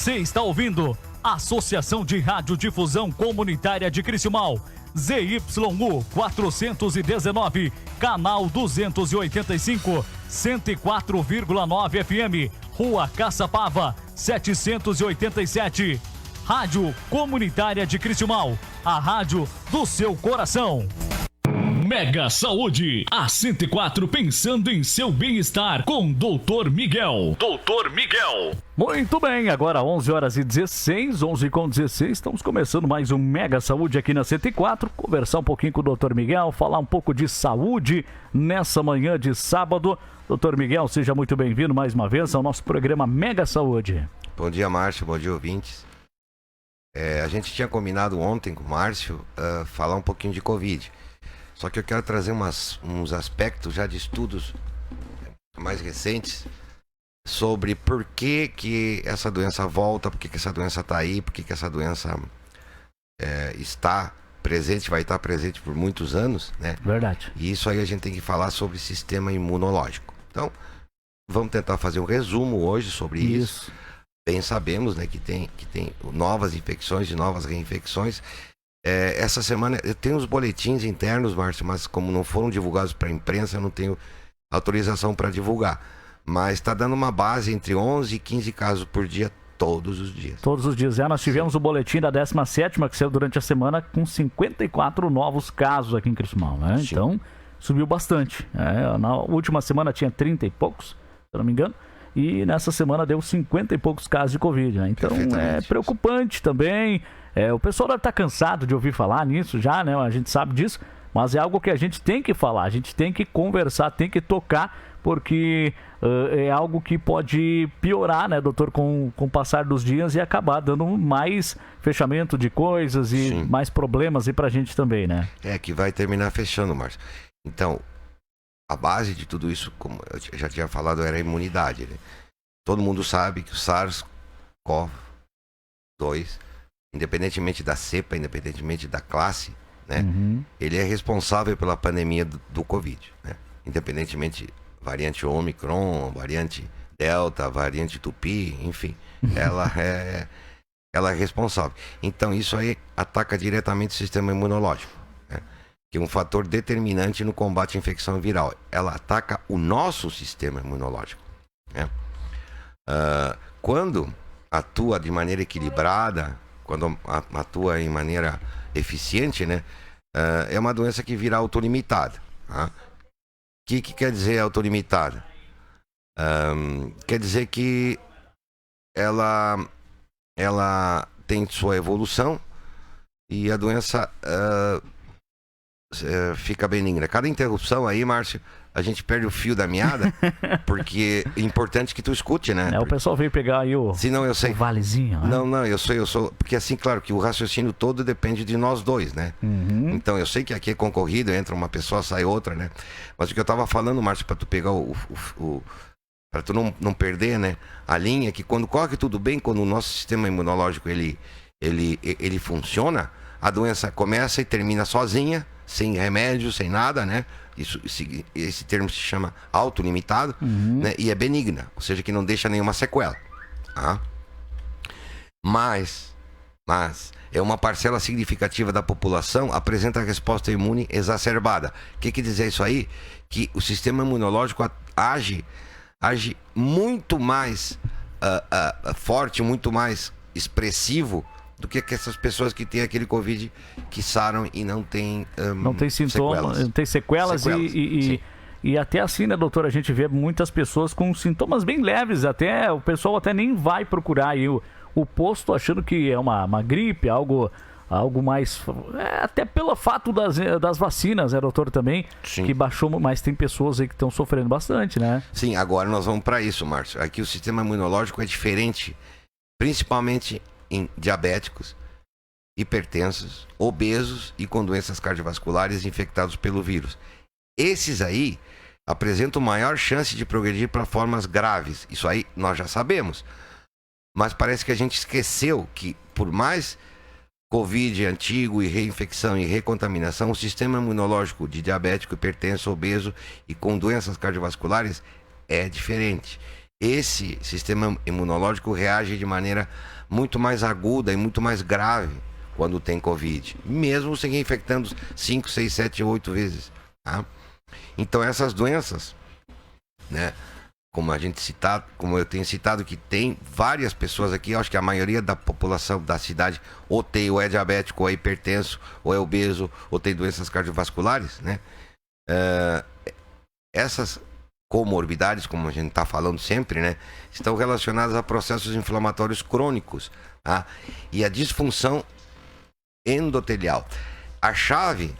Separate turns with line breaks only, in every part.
Você está ouvindo Associação de Radiodifusão Comunitária de Criciúmal, ZYU 419, canal 285, 104,9 FM, Rua Caçapava, 787. Rádio Comunitária de Criciúmal, a rádio do seu coração. Mega Saúde, a 104 pensando em seu bem-estar com Dr. Miguel. Dr. Miguel. Muito bem, agora 11h16, 11h16, estamos começando mais um Mega Saúde aqui na 104, conversar um pouquinho com o Dr. Miguel, falar um pouco de saúde nessa manhã de sábado. Dr. Miguel, seja muito bem-vindo mais uma vez ao nosso programa Mega Saúde.
Bom dia, Márcio, bom dia, ouvintes. A gente tinha combinado ontem com o Márcio falar um pouquinho de Covid. Só que eu quero trazer uns aspectos já de estudos mais recentes sobre por que essa doença volta, por que essa doença está aí, por que essa doença está presente, vai estar presente por muitos anos, né?
Verdade.
E isso aí a gente tem que falar sobre sistema imunológico. Então, vamos tentar fazer um resumo hoje sobre isso. Bem sabemos, né, que tem novas infecções e novas reinfecções. Essa semana eu tenho os boletins internos, Márcio, mas como não foram divulgados para a imprensa, eu não tenho autorização para divulgar. Mas está dando uma base entre 11 e 15 casos por dia, todos os dias. Todos os dias. Nós tivemos o boletim da 17ª, que saiu durante a semana, com 54 novos casos aqui em Criciúmal, né? Então, subiu bastante. Na última semana tinha 30 e poucos, se eu não me engano. E nessa semana deu 50 e poucos casos de Covid, né? Então é preocupante também. O pessoal deve estar cansado de ouvir falar nisso já, né? A gente sabe disso, mas é algo que a gente tem que falar, a gente tem que conversar, tem que tocar, porque é algo que pode piorar, né, doutor, com o passar dos dias e acabar dando mais fechamento de coisas e mais problemas aí pra gente também, né? Que vai terminar fechando, Márcio. Então, a base de tudo isso, como eu já tinha falado, era a imunidade, né? Todo mundo sabe que o SARS-CoV-2, independentemente da cepa, independentemente da classe, né? Ele é responsável pela pandemia do Covid, né? Independentemente, variante Omicron, variante Delta, variante Tupi, enfim, ela é responsável. Então, isso aí ataca diretamente o sistema imunológico, né? Que é um fator determinante no combate à infecção viral. Ela ataca o nosso sistema imunológico, né? Quando atua de maneira equilibrada, quando atua em maneira eficiente, né? É uma doença que vira autolimitada. Tá? O que quer dizer autolimitada? Quer dizer que ela tem sua evolução e a doença fica benigna. Cada interrupção aí, Márcio, a gente perde o fio da meada, porque é importante que tu escute, né? O pessoal veio pegar aí o valezinho. Né? Não, eu sou. Porque assim, claro que o raciocínio todo depende de nós dois, né? Então eu sei que aqui é concorrido, entra uma pessoa, sai outra, né? Mas o que eu tava falando, Márcio, pra tu pegar pra tu não perder, né? A linha que quando corre tudo bem, quando o nosso sistema imunológico ele funciona, a doença começa e termina sozinha, sem remédio, sem nada, né? Esse termo se chama autolimitado, né? E é benigna, ou seja, que não deixa nenhuma sequela. Tá? Mas é uma parcela significativa da população apresenta resposta imune exacerbada. O que dizer isso aí? Que o sistema imunológico age muito mais forte, muito mais expressivo do que essas pessoas que têm aquele Covid que saram e não tem sintomas, não tem sequelas. E até assim, né, doutor, a gente vê muitas pessoas com sintomas bem leves, até o pessoal até nem vai procurar aí o posto achando que é uma gripe, algo mais, até pelo fato das vacinas, né, doutor, também, que baixou, mas tem pessoas aí que estão sofrendo bastante, né? Sim, agora nós vamos para isso, Márcio. Aqui o sistema imunológico é diferente, principalmente em diabéticos, hipertensos, obesos e com doenças cardiovasculares infectados pelo vírus. Esses aí apresentam maior chance de progredir para formas graves. Isso aí nós já sabemos. Mas parece que a gente esqueceu que, por mais Covid antigo e reinfecção e recontaminação, o sistema imunológico de diabético, hipertenso, obeso e com doenças cardiovasculares é diferente. esse sistema imunológico reage de maneira muito mais aguda e muito mais grave quando tem Covid, mesmo se infectando 5, 6, 7, 8 vezes. Tá? Então essas doenças, né, como eu tenho citado, que tem várias pessoas aqui, eu acho que a maioria da população da cidade ou é diabético, ou é hipertenso, ou é obeso, ou tem doenças cardiovasculares, né? Essas comorbidades, como a gente está falando sempre, né, estão relacionadas a processos inflamatórios crônicos, tá? E a disfunção endotelial. A chave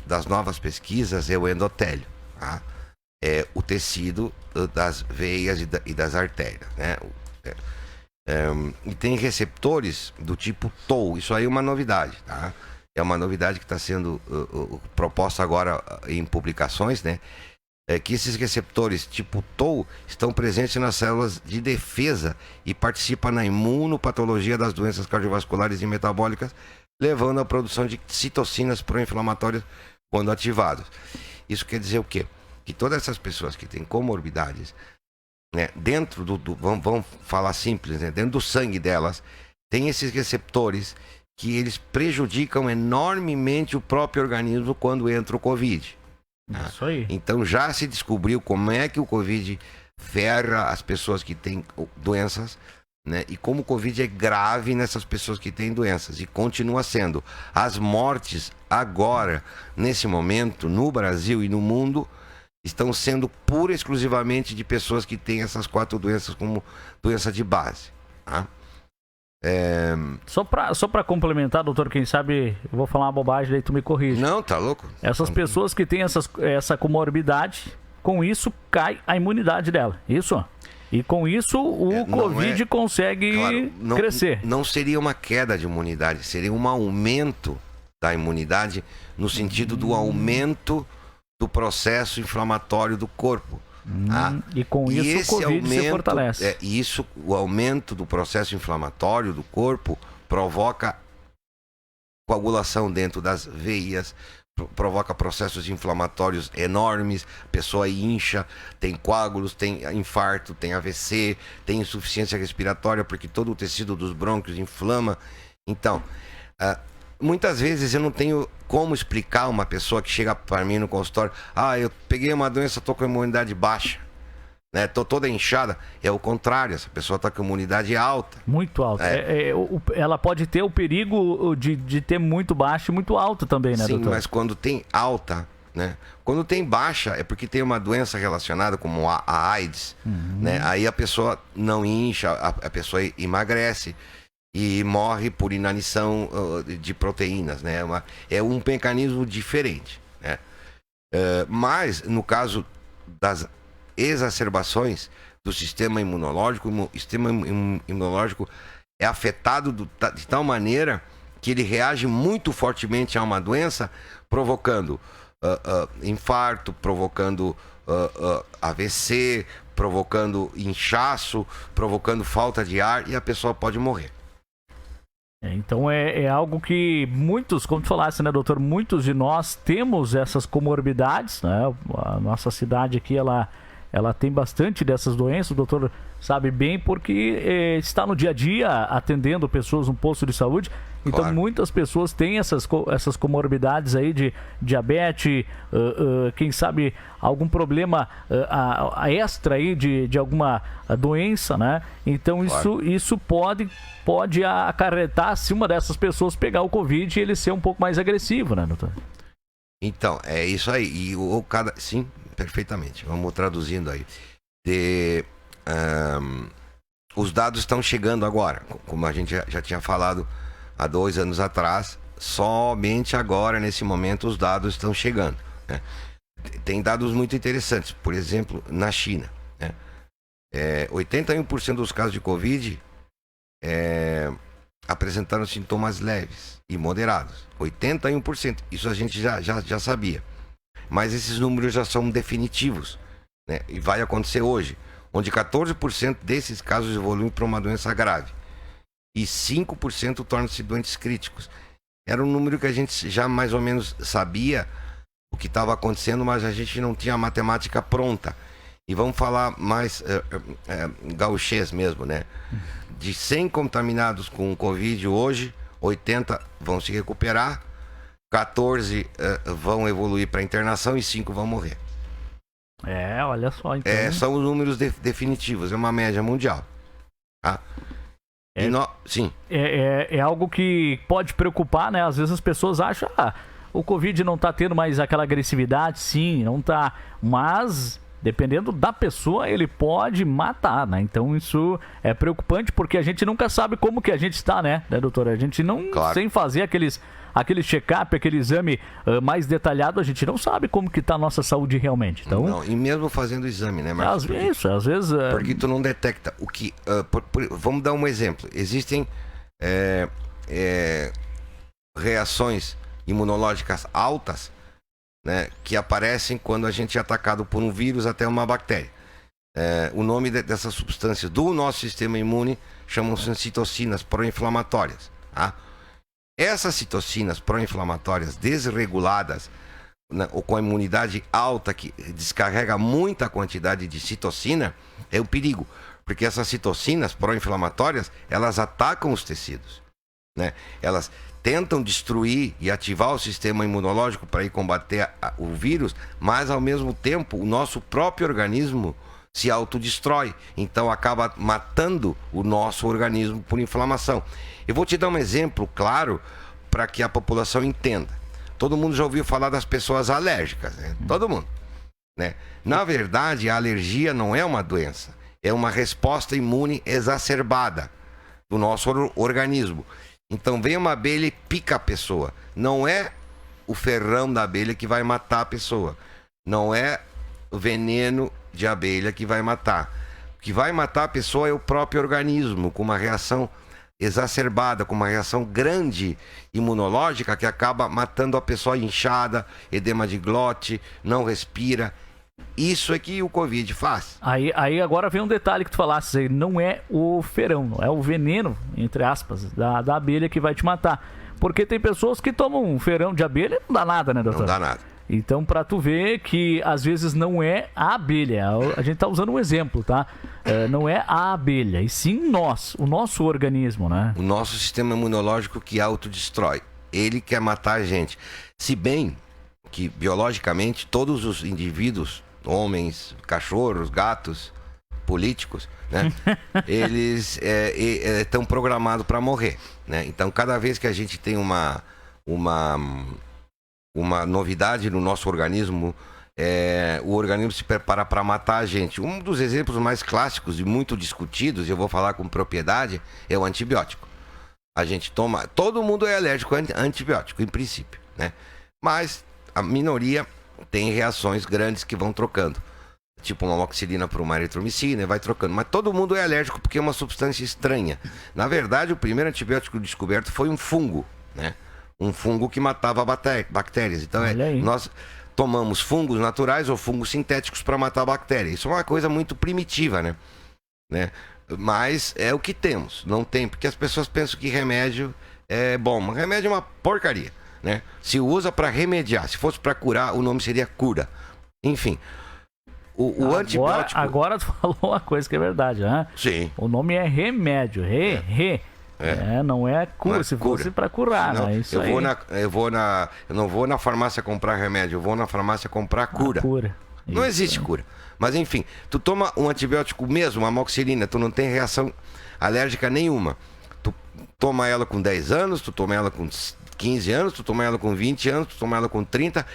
das novas pesquisas é o endotélio, tá? É o tecido das veias e das artérias, né? E tem receptores do tipo TOU. Isso aí é uma novidade, tá? É uma novidade que está sendo proposta agora em publicações, né? Que esses receptores tipo TOU estão presentes nas células de defesa e participam na imunopatologia das doenças cardiovasculares e metabólicas, levando à produção de citocinas pró-inflamatórias quando ativados. Isso quer dizer o quê? Que todas essas pessoas que têm comorbidades, né, dentro vamos falar simples, né, dentro do sangue delas, tem esses receptores que eles prejudicam enormemente o próprio organismo quando entra o Covid.
Isso aí.
Então já se descobriu como é que o Covid ferra as pessoas que têm doenças, né? E como o Covid é grave nessas pessoas que têm doenças. E continua sendo. As mortes agora, nesse momento, no Brasil e no mundo, estão sendo pura e exclusivamente de pessoas que têm essas 4 doenças como doença de base. Tá?
Só pra complementar, doutor, quem sabe eu vou falar uma bobagem, daí tu me corrige.
Não, tá louco?
Essas pessoas que têm essa comorbidade, com isso cai a imunidade dela, isso? E com isso o Covid consegue crescer.
Não seria uma queda de imunidade, seria um aumento da imunidade no sentido do aumento do processo inflamatório do corpo.
E com isso o Covid se fortalece.
O aumento do processo inflamatório do corpo provoca coagulação dentro das veias, provoca processos inflamatórios enormes, a pessoa incha, tem coágulos, tem infarto, tem AVC, tem insuficiência respiratória, porque todo o tecido dos brônquios inflama. Então, muitas vezes eu não tenho como explicar uma pessoa que chega para mim no consultório: eu peguei uma doença, estou com a imunidade baixa, né? Tô toda inchada. É o contrário, essa pessoa está com a imunidade alta.
Muito alta. Ela pode ter o perigo de ter muito baixo e muito alto também, né,
Sim,
doutor?
mas quando tem alta, né? Quando tem baixa é porque tem uma doença relacionada como a AIDS, né? Aí a pessoa não incha, a pessoa emagrece e morre por inanição de proteínas, né? É um mecanismo diferente, né? Mas, no caso das exacerbações do sistema imunológico, o sistema imunológico é afetado de tal maneira que ele reage muito fortemente a uma doença, provocando infarto, provocando AVC, provocando inchaço, provocando falta de ar, e a pessoa pode morrer.
Então é algo que muitos, como tu falasse, né, doutor, muitos de nós temos essas comorbidades, né? A nossa cidade aqui, ela tem bastante dessas doenças, o doutor sabe bem, porque está no dia a dia atendendo pessoas no posto de saúde. Então, claro, muitas pessoas têm essas comorbidades aí de diabetes, quem sabe algum problema extra aí de alguma doença, né? Então, claro, isso pode acarretar, se uma dessas pessoas pegar o Covid, ele ser um pouco mais agressivo, né, doutor?
Então, é isso aí. E sim, perfeitamente. Vamos traduzindo aí. Os dados estão chegando agora, como a gente já tinha falado há 2 anos atrás. Somente agora, nesse momento, os dados estão chegando, né? Tem dados muito interessantes. Por exemplo, na China, né? 81% dos casos de Covid apresentaram sintomas leves e moderados. 81%. Isso a gente já sabia. Mas esses números já são definitivos, né? E vai acontecer hoje, onde 14% desses casos evoluem para uma doença grave e 5% tornam-se doentes críticos. Era um número que a gente já mais ou menos sabia o que estava acontecendo, mas a gente não tinha a matemática pronta. E vamos falar mais gauchês mesmo, né? De 100 contaminados com Covid hoje, 80 vão se recuperar, 14 vão evoluir para internação e 5 vão morrer.
Olha só. Então...
são os números definitivos, é uma média mundial. Tá? Sim.
É algo que pode preocupar, né? Às vezes as pessoas acham, o Covid não tá tendo mais aquela agressividade, sim, não tá. Mas, dependendo da pessoa, ele pode matar, né? Então isso é preocupante porque a gente nunca sabe como que a gente está, né, doutora? A gente não, sem fazer aquele check-up, aquele exame mais detalhado, a gente não sabe como que tá a nossa saúde realmente. Então,
não, e mesmo fazendo o exame, né, Marcos?
Às vezes...
Porque tu não detecta o que... vamos dar um exemplo. Existem reações imunológicas altas, né, que aparecem quando a gente é atacado por um vírus até uma bactéria. O nome dessas substâncias do nosso sistema imune chamam-se citocinas pró-inflamatórias, tá? Essas citocinas pró-inflamatórias desreguladas, né, ou com a imunidade alta, que descarrega muita quantidade de citocina, é um perigo. Porque essas citocinas pró-inflamatórias, elas atacam os tecidos, né? Elas tentam destruir e ativar o sistema imunológico para ir combater o vírus, mas ao mesmo tempo o nosso próprio organismo se autodestrói. Então acaba matando o nosso organismo por inflamação. Eu vou te dar um exemplo claro para que a população entenda. Todo mundo já ouviu falar das pessoas alérgicas, né? Todo mundo, né? Na verdade, a alergia não é uma doença, é uma resposta imune exacerbada do nosso organismo. Então vem uma abelha e pica a pessoa. Não é o ferrão da abelha que vai matar a pessoa. Não é o veneno de abelha que vai matar. O que vai matar a pessoa é o próprio organismo, com uma reação exacerbada, com uma reação grande imunológica que acaba matando a pessoa inchada, edema de glote, não respira. Isso é que o Covid faz.
Aí agora vem um detalhe que tu falaste aí, não é o ferão, não é o veneno, entre aspas, da abelha que vai te matar. Porque tem pessoas que tomam um ferão de abelha e não dá nada, né, doutor?
Não dá nada.
Então, pra tu ver que às vezes não é a abelha, a gente tá usando um exemplo, tá? Não é a abelha, e sim o nosso organismo, né?
O nosso sistema imunológico que autodestrói. Ele quer matar a gente. Se bem que, biologicamente, todos os indivíduos, homens, cachorros, gatos, políticos, né? Eles estão programados para morrer, né? Então, cada vez que a gente tem uma novidade no nosso organismo, o organismo se prepara para matar a gente. Um dos exemplos mais clássicos e muito discutidos, e eu vou falar com propriedade, é o antibiótico. A gente toma... Todo mundo é alérgico a antibiótico, em princípio, né? Mas a minoria tem reações grandes que vão trocando. Tipo uma amoxicilina para uma eritromicina, vai trocando. Mas todo mundo é alérgico porque é uma substância estranha. Na verdade, o primeiro antibiótico descoberto foi um fungo, né? Um fungo que matava bactérias. Então, nós tomamos fungos naturais ou fungos sintéticos para matar a bactéria. Isso é uma coisa muito primitiva, né? Mas é o que temos. Não tem, porque as pessoas pensam que remédio é bom. Mas remédio é uma porcaria, né? Se usa para remediar. Se fosse para curar, o nome seria cura. Enfim, o antibiótico... Agora
tu falou uma coisa que é verdade, né?
Sim.
O nome é remédio. Não é cura, se fosse para curar,
não,
né? Isso
eu não vou na farmácia comprar remédio, eu vou na farmácia comprar cura. Não existe cura. Mas enfim, tu toma um antibiótico mesmo, uma amoxicilina, tu não tem reação alérgica nenhuma. Tu toma ela com 10 anos, tu toma ela com 15 anos, tu toma ela com 20 anos, tu toma ela com 30.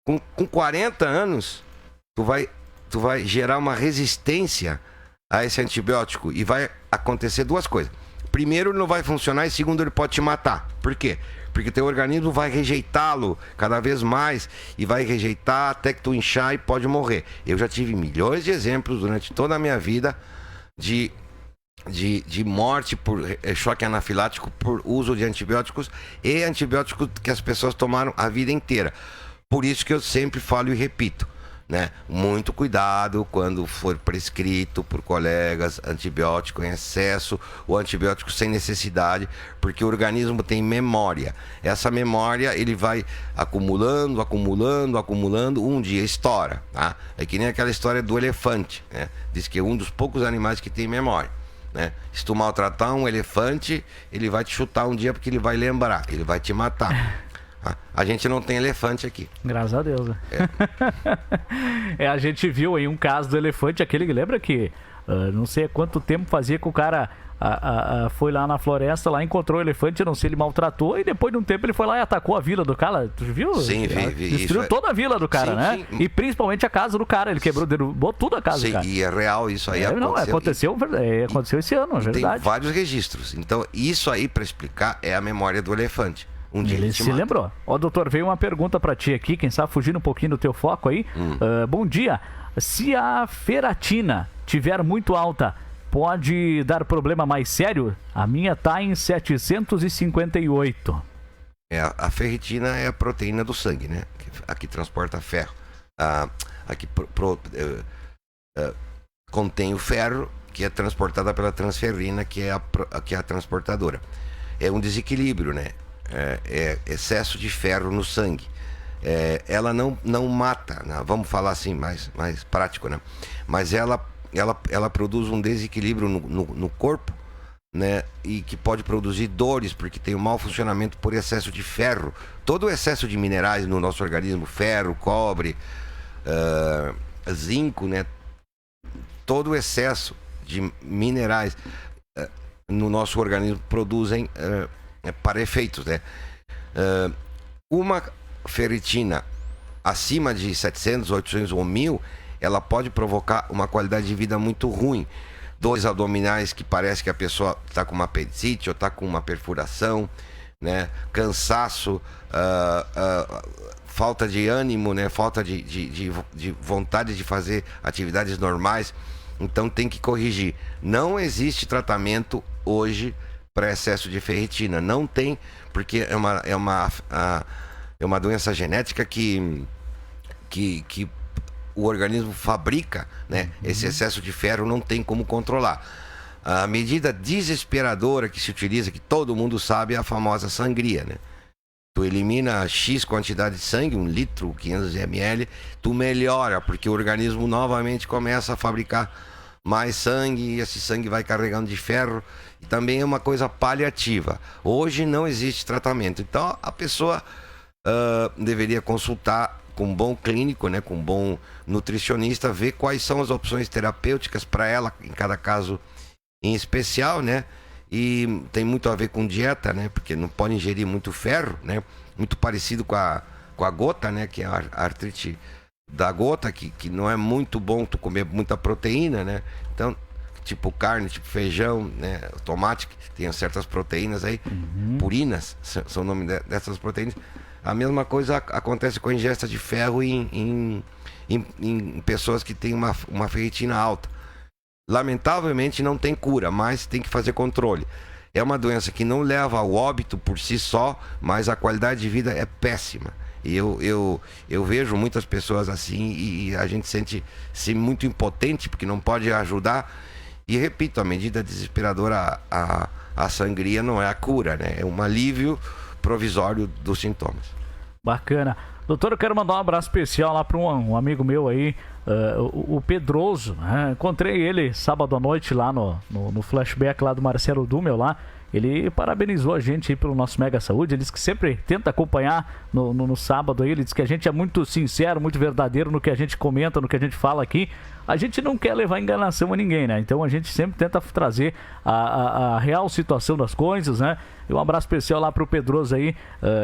Com 40 anos, tu vai gerar uma resistência a esse antibiótico e vai acontecer duas coisas. Primeiro, ele não vai funcionar, e segundo, ele pode te matar. Por quê? Porque teu organismo vai rejeitá-lo cada vez mais e vai rejeitar até que tu inchar e pode morrer. Eu já tive milhões de exemplos durante toda a minha vida de morte por choque anafilático por uso de antibióticos e antibióticos que as pessoas tomaram a vida inteira. Por isso que eu sempre falo e repito, né? Muito cuidado quando for prescrito por colegas antibiótico em excesso ou antibiótico sem necessidade, porque o organismo tem memória. Essa memória ele vai acumulando, um dia estoura, tá? É que nem aquela história do elefante, né? Diz que é um dos poucos animais que tem memória, né? Se tu maltratar um elefante, ele vai te chutar um dia porque ele vai lembrar, ele vai te matar. A gente não tem elefante aqui.
Graças a Deus, né? A gente viu aí um caso do elefante, aquele que lembra que não sei há quanto tempo fazia que o cara foi lá na floresta, lá encontrou o elefante, não sei, ele maltratou e depois de um tempo ele foi lá e atacou a vila do cara. Tu viu?
Sim, vi.
Destruiu toda a vila do cara, sim, né? Sim. E principalmente a casa do cara, ele quebrou, derrubou tudo a casa do cara.
Sim, e é real isso aí.
Aconteceu esse ano, é verdade.
Tem vários registros. Então, isso aí, para explicar, é a memória do elefante. Um dia
ele se lembrou. Ó, doutor, veio uma pergunta pra ti aqui, quem sabe fugindo um pouquinho do teu foco aí. Bom dia. Se a ferritina tiver muito alta, pode dar problema mais sério? A minha tá em 758.
A ferritina é a proteína do sangue, né? A que transporta ferro. A que contém o ferro, que é transportada pela transferrina, que é a transportadora. É um desequilíbrio, né? É excesso de ferro no sangue. Ela não mata, né? Vamos falar assim mais prático, né? Mas ela produz um desequilíbrio no corpo, né? E que pode produzir dores, porque tem um mau funcionamento por excesso de ferro. Todo o excesso de minerais no nosso organismo, ferro, cobre, zinco, né? Todo o excesso de minerais no nosso organismo produzem para efeitos, né? Uma ferritina acima de 700, 800 ou 1000, ela pode provocar uma qualidade de vida muito ruim. Dores abdominais que parece que a pessoa está com uma apendicite ou está com uma perfuração, né? Cansaço, falta de ânimo, né? Falta de vontade de fazer atividades normais. Então tem que corrigir. Não existe tratamento hoje para excesso de ferritina. Não tem, porque é uma doença genética que o organismo fabrica, né? Esse excesso de ferro não tem como controlar. A medida desesperadora que se utiliza, que todo mundo sabe, é a famosa sangria, né? Tu elimina X quantidade de sangue, 1 litro, 500 ml, tu melhora, porque o organismo novamente começa a fabricar mais sangue e esse sangue vai carregando de ferro. E também é uma coisa paliativa. Hoje não existe tratamento. Então a pessoa deveria consultar com um bom clínico, né, com um bom nutricionista, ver quais são as opções terapêuticas para ela, em cada caso em especial, né? E tem muito a ver com dieta, né? Porque não pode ingerir muito ferro, né? Muito parecido com a gota, né? Que é a artrite da gota, que não é muito bom tu comer muita proteína, né? Então, tipo carne, tipo feijão, né? Tomate, que tem certas proteínas aí, purinas, são o nome dessas proteínas. A mesma coisa acontece com a ingesta de ferro em pessoas que têm uma ferritina alta. Lamentavelmente não tem cura, mas tem que fazer controle. É uma doença que não leva ao óbito por si só, mas a qualidade de vida é péssima. E eu vejo muitas pessoas assim e a gente sente-se muito impotente porque não pode ajudar. E repito, a medida desesperadora, a sangria não é a cura, né? É um alívio provisório dos sintomas.
Bacana. Doutor, eu quero mandar um abraço especial lá para um amigo meu aí, o Pedroso, né? Encontrei ele sábado à noite lá no flashback lá do Marcelo Dummel lá. Ele parabenizou a gente aí pelo nosso Mega Saúde. Ele disse que sempre tenta acompanhar no sábado aí. Ele disse que a gente é muito sincero, muito verdadeiro no que a gente comenta, no que a gente fala aqui. A gente não quer levar enganação a ninguém, né? Então a gente sempre tenta trazer a real situação das coisas, né? E um abraço especial lá pro Pedroso aí.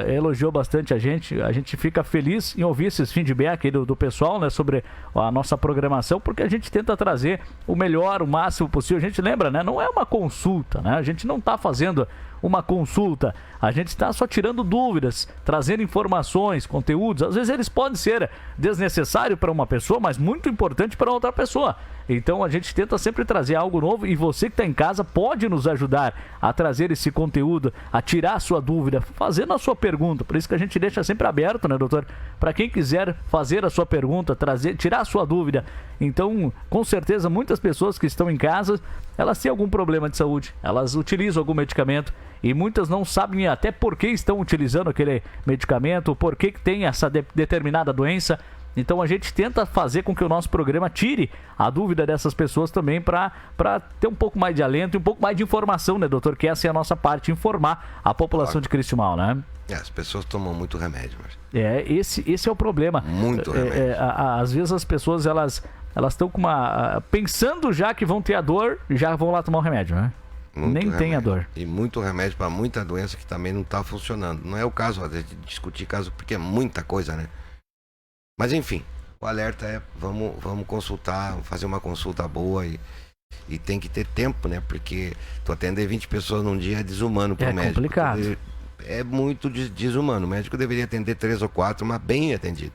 Elogiou bastante a gente. A gente fica feliz em ouvir esses feedback aí do pessoal, né? Sobre a nossa programação, porque a gente tenta trazer o melhor, o máximo possível. A gente lembra, né? Não é uma consulta, né? A gente não tá fazendo uma consulta. A gente está só tirando dúvidas, trazendo informações, conteúdos. Às vezes eles podem ser desnecessários para uma pessoa, mas muito importante para outra pessoa. Então a gente tenta sempre trazer algo novo e você que está em casa pode nos ajudar a trazer esse conteúdo, a tirar a sua dúvida, fazendo a sua pergunta. Por isso que a gente deixa sempre aberto, né, doutor? Para quem quiser fazer a sua pergunta, tirar a sua dúvida. Então, com certeza, muitas pessoas que estão em casa, elas têm algum problema de saúde, elas utilizam algum medicamento e muitas não sabem até por que estão utilizando aquele medicamento, por que tem essa determinada doença. Então a gente tenta fazer com que o nosso programa tire a dúvida dessas pessoas também para ter um pouco mais de alento e um pouco mais de informação, né, doutor? Que essa é a nossa parte, informar a população de Cristiumal, né?
As pessoas tomam muito remédio, mas...
Esse é o problema.
Muito remédio.
Às vezes as pessoas, elas estão com pensando já que vão ter a dor, já vão lá tomar o remédio, né?
Muito
Nem
remédio.
tem a dor.
E muito remédio para muita doença que também não está funcionando. Não é o caso de discutir caso, porque é muita coisa, né? Mas enfim, o alerta é, vamos consultar, fazer uma consulta boa e tem que ter tempo, né? Porque tu atender 20 pessoas num dia é desumano pro médico. É
complicado.
É muito desumano. O médico deveria atender 3 ou 4, mas bem atendido.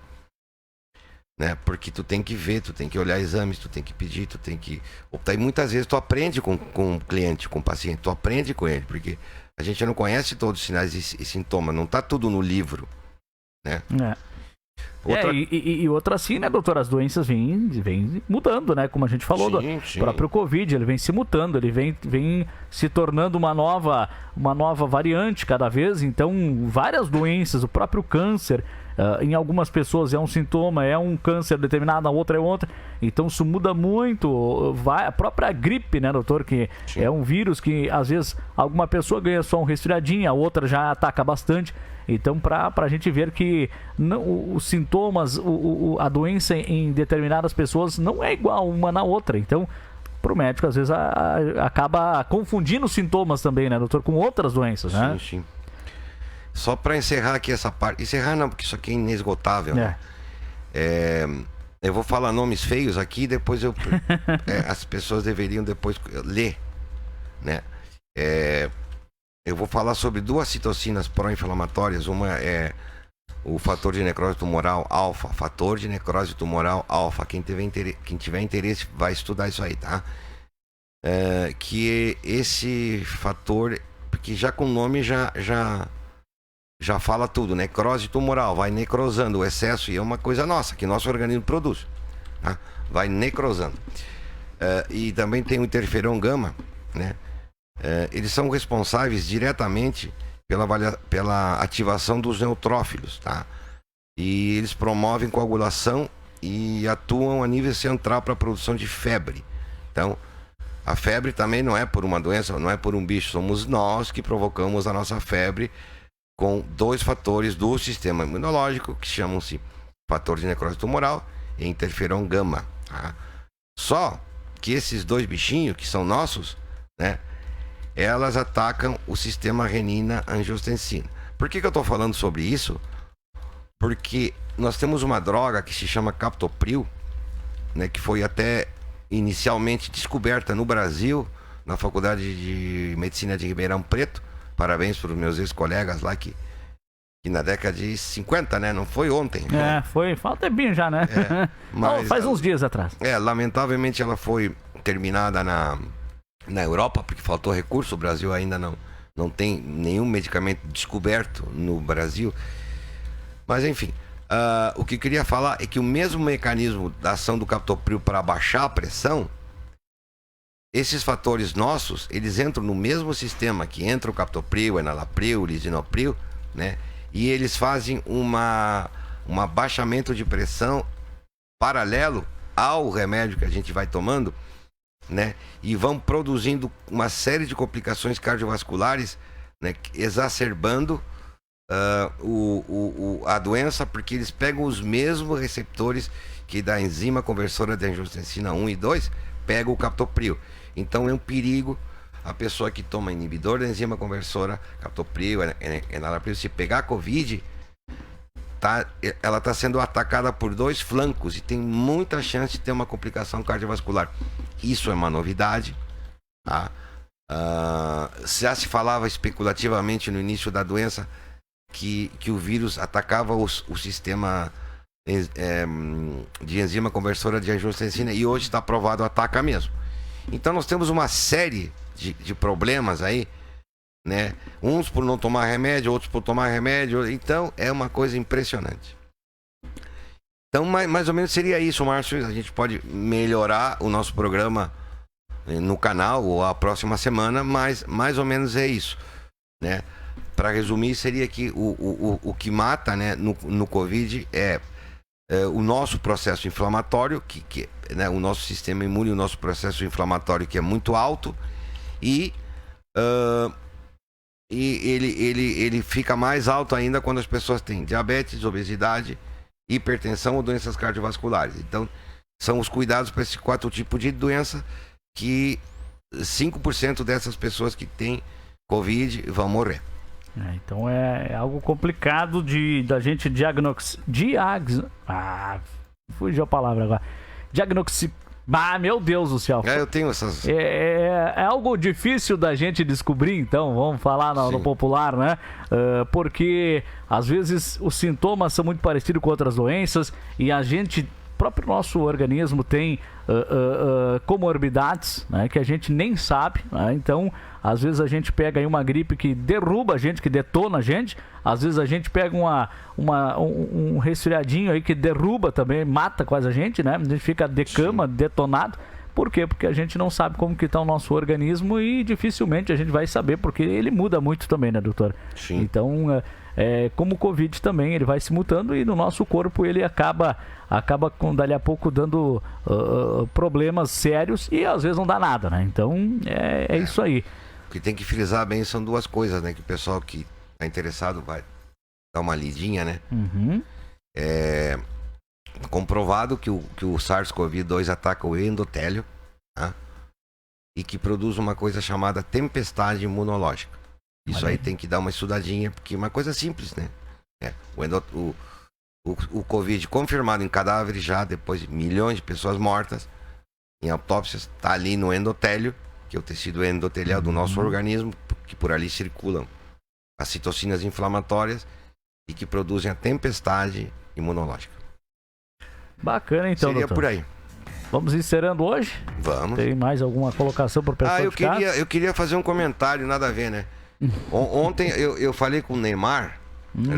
Né? Porque tu tem que ver, tu tem que olhar exames, tu tem que pedir, tu tem que optar. E muitas vezes tu aprende com o cliente, com o paciente, tu aprende com ele, porque a gente não conhece todos os sinais e sintomas, não tá tudo no livro, né? E
outra assim, né, doutor? As doenças vêm mudando, né? Como a gente falou, sim. Próprio Covid, ele vem se mutando, ele vem se tornando uma nova variante cada vez. Então, várias doenças, o próprio câncer, em algumas pessoas é um sintoma, é um câncer determinado, na outra é outra. Então, isso muda muito. A própria gripe, né, doutor? Que sim. É um vírus que, às vezes, alguma pessoa ganha só um resfriadinho, a outra já ataca bastante. Então, para a gente ver que os sintomas, a doença em determinadas pessoas não é igual uma na outra. Então, para o médico, às vezes, acaba confundindo os sintomas também, né, doutor, com outras doenças, né?
Sim. Só para encerrar aqui essa parte. Encerrar não, porque isso aqui é inesgotável. Né? Eu vou falar nomes feios aqui, depois as pessoas deveriam depois ler, né? Eu vou falar sobre 2 citocinas pró-inflamatórias. Uma é o fator de necrose tumoral alfa. Fator de necrose tumoral alfa. Quem tiver interesse vai estudar isso aí, tá? Que esse fator, porque já com o nome já fala tudo. Necrose tumoral, vai necrosando o excesso, e é uma coisa nossa, que nosso organismo produz. Tá? Vai necrosando. E também tem o interferon gama, né? Eles são responsáveis diretamente pela ativação dos neutrófilos, tá? E eles promovem coagulação e atuam a nível central para a produção de febre. Então, a febre também não é por uma doença, não é por um bicho, somos nós que provocamos a nossa febre com 2 fatores do sistema imunológico, que chamam-se fator de necrose tumoral e interferon gama, tá? Só que esses 2 bichinhos, que são nossos, né? Elas atacam o sistema renina-angiotensina. Por que eu estou falando sobre isso? Porque nós temos uma droga que se chama captopril, né, que foi até inicialmente descoberta no Brasil, na Faculdade de Medicina de Ribeirão Preto. Parabéns para os meus ex-colegas lá que na década de 50, né? Não foi ontem. Né?
Faz um tempinho já, né?
Mas,
faz uns dias atrás.
Lamentavelmente ela foi terminada na Europa, porque faltou recurso. O Brasil ainda não tem nenhum medicamento descoberto no Brasil. Mas enfim, o que eu queria falar é que o mesmo mecanismo da ação do captopril para baixar a pressão, esses fatores nossos, eles entram no mesmo sistema que entra o captopril, enalapril, lisinopril, né? E eles fazem um abaixamento de pressão paralelo ao remédio que a gente vai tomando, né? E vão produzindo uma série de complicações cardiovasculares, né? Exacerbando a doença, porque eles pegam os mesmos receptores que da enzima conversora de angiotensina 1 e 2 pega o captopril. Então é um perigo a pessoa que toma inibidor da enzima conversora, captopril, enalapril, se pegar Covid, ela está sendo atacada por 2 flancos e tem muita chance de ter uma complicação cardiovascular. Isso é uma novidade, tá? Já se falava especulativamente no início da doença que o vírus atacava o sistema de enzima conversora de angiotensina, e hoje está provado, ataca mesmo. Então nós temos uma série de problemas aí, né? Uns por não tomar remédio, outros por tomar remédio. Então é uma coisa impressionante. Então mais ou menos seria isso, Márcio. A gente pode melhorar o nosso programa no canal ou a próxima semana, mas mais ou menos é isso, né? Para resumir, seria que o que mata, né, no Covid é o nosso processo inflamatório, né, o nosso sistema imune, o nosso processo inflamatório que é muito alto, e ele fica mais alto ainda quando as pessoas têm diabetes, obesidade, hipertensão ou doenças cardiovasculares. Então, são os cuidados para esses 4 tipos de doença que 5% dessas pessoas que têm Covid vão morrer.
Então é algo complicado da gente fugiu a palavra agora. Meu Deus do céu.
Eu tenho essas...
É algo difícil da gente descobrir, então, vamos falar no popular, né? Porque, às vezes, os sintomas são muito parecidos com outras doenças e a gente... O próprio nosso organismo tem comorbidades, né, que a gente nem sabe, né? Então, às vezes a gente pega aí uma gripe que derruba a gente, que detona a gente. Às vezes a gente pega um resfriadinho aí que derruba também, mata quase a gente, né? A gente fica de cama, detonado. Por quê? Porque a gente não sabe como que está o nosso organismo e dificilmente a gente vai saber, porque ele muda muito também, né, doutor?
Sim.
Então, como o Covid também, ele vai se mutando e no nosso corpo ele acaba dali a pouco dando problemas sérios e às vezes não dá nada, né? Então, é isso aí.
O que tem que frisar bem são duas coisas, né? Que o pessoal que está interessado vai dar uma lidinha, né?
Uhum.
É comprovado que o SARS-CoV-2 ataca o endotélio, tá? E que produz uma coisa chamada tempestade imunológica. Isso aí tem que dar uma estudadinha, porque é uma coisa simples, né? O Covid confirmado em cadáveres já, depois de milhões de pessoas mortas, em autópsias, está ali no endotélio, que é o tecido endotelial do nosso organismo, que por ali circulam as citocinas inflamatórias e que produzem a tempestade imunológica.
Bacana, então,
seria
doutor.
Por aí.
Vamos encerrando hoje?
Vamos.
Tem mais alguma colocação para o pessoal
eu queria fazer um comentário, nada a ver, né? Ontem eu falei com o Neymar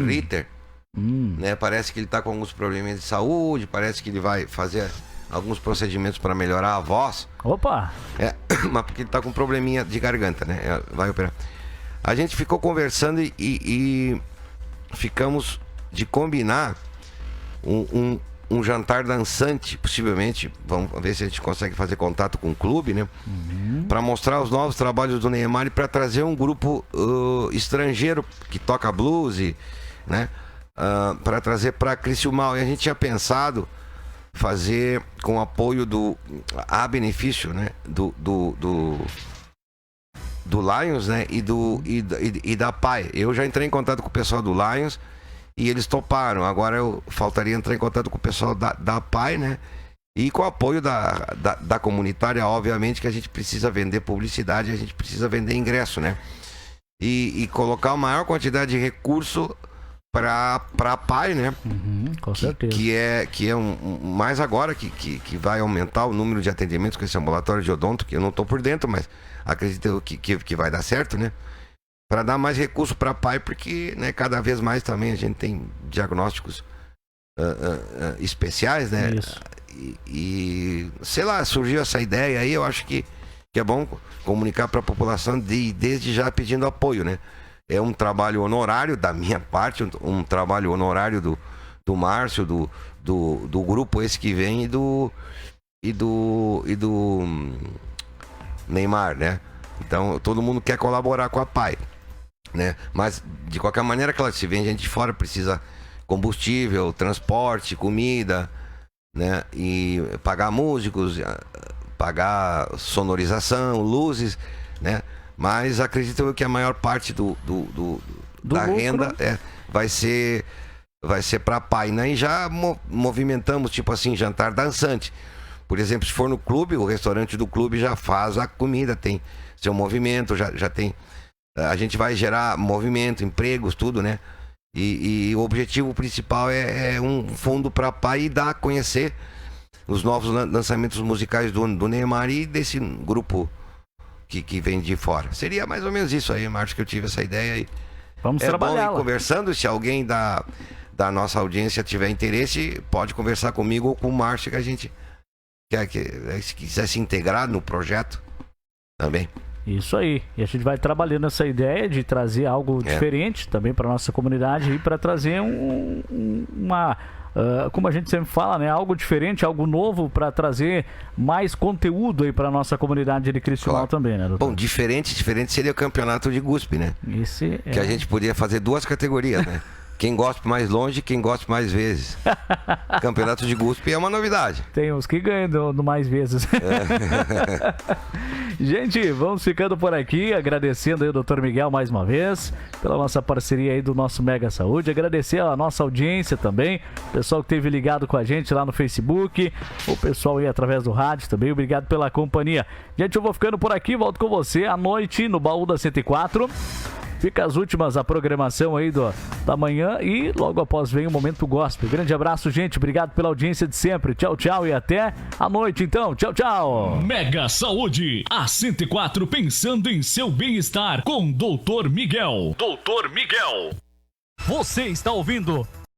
Ritter, né? Parece que ele tá com alguns problemas de saúde, parece que ele vai fazer alguns procedimentos para melhorar a voz.
Opa!
Mas porque ele tá com um probleminha de garganta, né? Vai operar. A gente ficou conversando e ficamos de combinar um jantar dançante, possivelmente. Vamos ver se a gente consegue fazer contato com o clube, né? Para mostrar os novos trabalhos do Neymar e para trazer um grupo estrangeiro que toca blues, né? Para trazer para Criciúmal. E a gente tinha pensado fazer com apoio a benefício, né? Do Lions, né? E da PAI. Eu já entrei em contato com o pessoal do Lions e eles toparam. Agora faltaria entrar em contato com o pessoal da PAI, né? E com o apoio da comunitária, obviamente, que a gente precisa vender publicidade, a gente precisa vender ingresso, né? E colocar a maior quantidade de recurso para a PAI, né?
Com certeza.
Que é mais agora que vai aumentar o número de atendimentos com esse ambulatório de odonto, que eu não estou por dentro, mas acredito que vai dar certo, né? Para dar mais recurso para a PAI, porque, né, cada vez mais também a gente tem diagnósticos especiais, né?
Isso.
E sei lá, surgiu essa ideia aí, eu acho que é bom comunicar para a população desde já pedindo apoio, né? É um trabalho honorário da minha parte, um trabalho honorário do Márcio, do grupo esse que vem e do Neymar, né? Então todo mundo quer colaborar com a PAI, né? Mas de qualquer maneira, claro, se vem gente de fora, precisa combustível, transporte, comida, né? E pagar músicos, pagar sonorização, luzes, né? Mas acredito eu que a maior parte da
lucro
renda vai ser para a PAI, né? E já movimentamos, tipo assim, jantar dançante. Por exemplo, se for no clube, o restaurante do clube já faz a comida, tem seu movimento, já tem... A gente vai gerar movimento, empregos, tudo, né? E o objetivo principal é um fundo para pai dar a conhecer os novos lançamentos musicais do Neymar e desse grupo que vem de fora. Seria mais ou menos isso aí, Márcio, que eu tive essa ideia aí.
Vamos trabalhar.
Bom ir conversando, se alguém da nossa audiência tiver interesse, pode conversar comigo ou com o Márcio, que a gente se quiser se integrar no projeto também.
Isso aí. E a gente vai trabalhando essa ideia de trazer algo diferente também para nossa comunidade e para trazer uma... como a gente sempre fala, né? Algo diferente, algo novo para trazer mais conteúdo aí para nossa comunidade de Criciúmal também, né, doutor?
Bom, diferente seria o campeonato de guspe, né? Que a gente podia fazer 2 categorias, né? Quem gosta mais longe, quem gosta mais vezes. Campeonato de guspe é uma novidade.
Tem uns que ganham do mais vezes. Gente, vamos ficando por aqui, agradecendo aí o Dr. Miguel mais uma vez, pela nossa parceria aí do nosso Mega Saúde, agradecer a nossa audiência também, o pessoal que esteve ligado com a gente lá no Facebook, o pessoal aí através do rádio também, obrigado pela companhia. Gente, eu vou ficando por aqui, volto com você à noite no Baú da 104. Fica as últimas, a programação aí da manhã e logo após vem o Momento Gospel. Grande abraço, gente. Obrigado pela audiência de sempre. Tchau, tchau e até a noite, então. Tchau, tchau.
Mega Saúde, a 104 pensando em seu bem-estar com Dr. Miguel. Dr. Miguel. Você está ouvindo